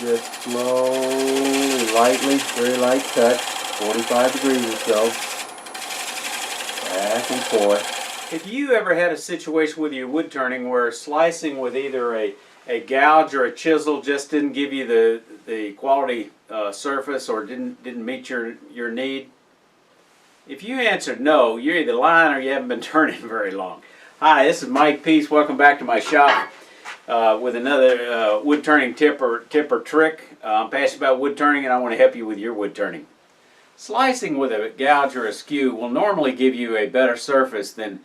Just slowly, lightly, very light touch, 45 degrees or so, back and forth. If you ever had a situation with your wood turning where slicing with either a gouge or a chisel just didn't give you the quality surface or didn't meet your need, if you answered no, you're either lying or you haven't been turning very long. Hi, this is Mike Peace. Welcome back to my shop with another wood turning tip or trick. I'm passionate about wood turning and I want to help you with your wood turning. Slicing with a gouge or a skew will normally give you a better surface than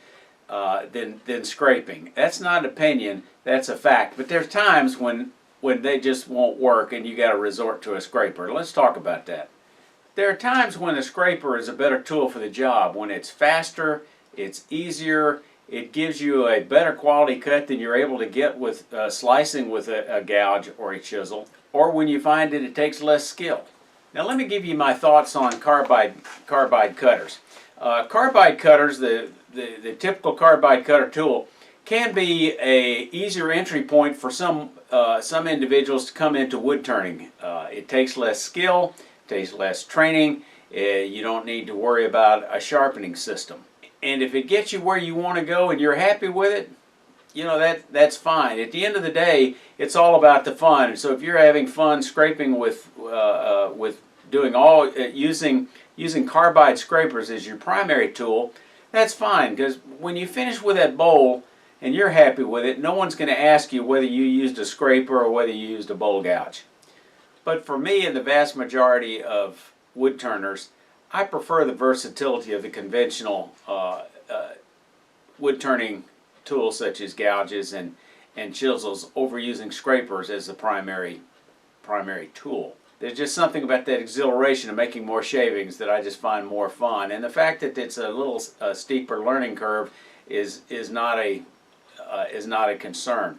scraping. That's not an opinion, that's a fact. But there's times when they just won't work and you got to resort to a scraper. Let's talk about that. There are times when a scraper is a better tool for the job, when it's faster, it's easier, it gives you a better quality cut than you're able to get with slicing with a gouge or a chisel, or when you find that it takes less skill. Now let me give you my thoughts on carbide cutters. Carbide cutters, the typical carbide cutter tool, can be a easier entry point for some individuals to come into wood turning. It takes less skill, takes less training, you don't need to worry about a sharpening system. And if it gets you where you want to go and you're happy with it, you know, that's fine. At the end of the day, it's all about the fun. So if you're having fun scraping with using carbide scrapers as your primary tool, that's fine, because when you finish with that bowl and you're happy with it, no one's going to ask you whether you used a scraper or whether you used a bowl gouge. But for me and the vast majority of wood turners, I prefer the versatility of the conventional wood turning tools such as gouges and chisels over using scrapers as the primary tool. There's just something about that exhilaration of making more shavings that I just find more fun, and the fact that it's a little steeper learning curve is not a concern.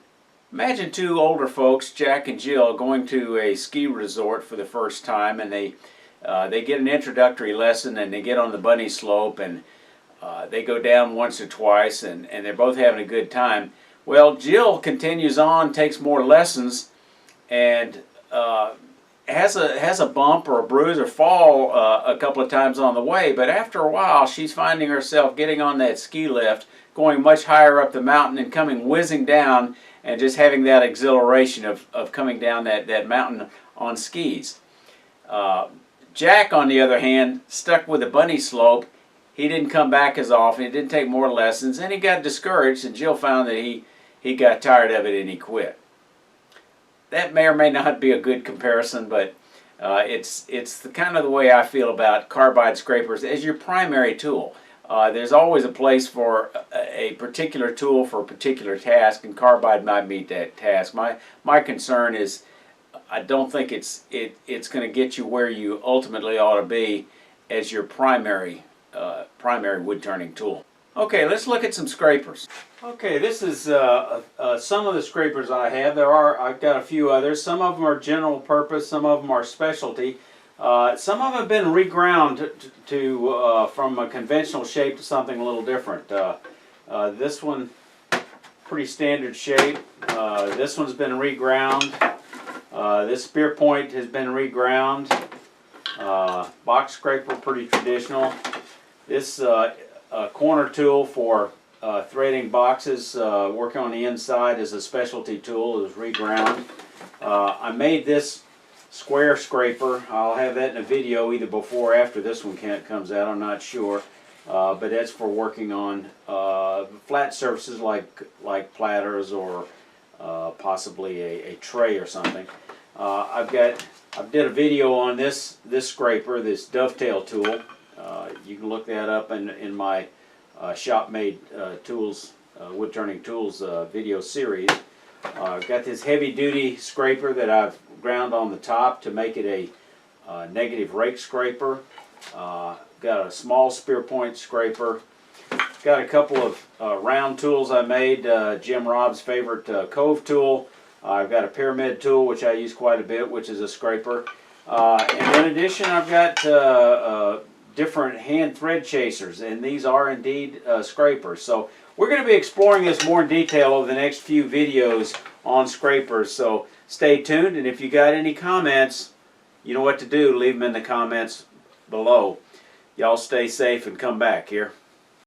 Imagine two older folks, Jack and Jill, going to a ski resort for the first time, and they get an introductory lesson and they get on the bunny slope and they go down once or twice and they're both having a good time. Well, Jill continues on, takes more lessons, and has a bump or a bruise or fall a couple of times on the way, but after a while she's finding herself getting on that ski lift, going much higher up the mountain and coming whizzing down and just having that exhilaration of coming down that mountain on skis. Jack, on the other hand, stuck with the bunny slope. He didn't come back as often, he didn't take more lessons, and he got discouraged, and Jill found that he got tired of it and he quit. That may or may not be a good comparison, but it's the kind of the way I feel about carbide scrapers as your primary tool. There's always a place for a particular tool for a particular task, and carbide might meet that task. My concern is I don't think it's going to get you where you ultimately ought to be as your primary wood turning tool. Okay, let's look at some scrapers. Okay, this is some of the scrapers I have. I've got a few others. Some of them are general purpose, some of them are specialty. Some of them have been reground from a conventional shape to something a little different. This one, pretty standard shape. This one's been reground. This spear point has been reground. Box scraper, pretty traditional. This corner tool for threading boxes, working on the inside, is a specialty tool. It was reground. I made this square scraper. I'll have that in a video either before or after this one comes out, I'm not sure. But that's for working on flat surfaces like platters or possibly a tray or something. I did a video on this scraper, this dovetail tool. You can look that up in my shop made tools, wood turning tools video series. I've got this heavy duty scraper that I've ground on the top to make it a negative rake scraper. Got a small spear point scraper. Got a couple of round tools I made, Jim Rob's favorite cove tool. I've got a pyramid tool, which I use quite a bit, which is a scraper. And in addition, I've got different hand thread chasers, and these are indeed scrapers. So we're going to be exploring this more in detail over the next few videos on scrapers. So stay tuned, and if you got any comments, you know what to do. Leave them in the comments below. Y'all stay safe and come back here.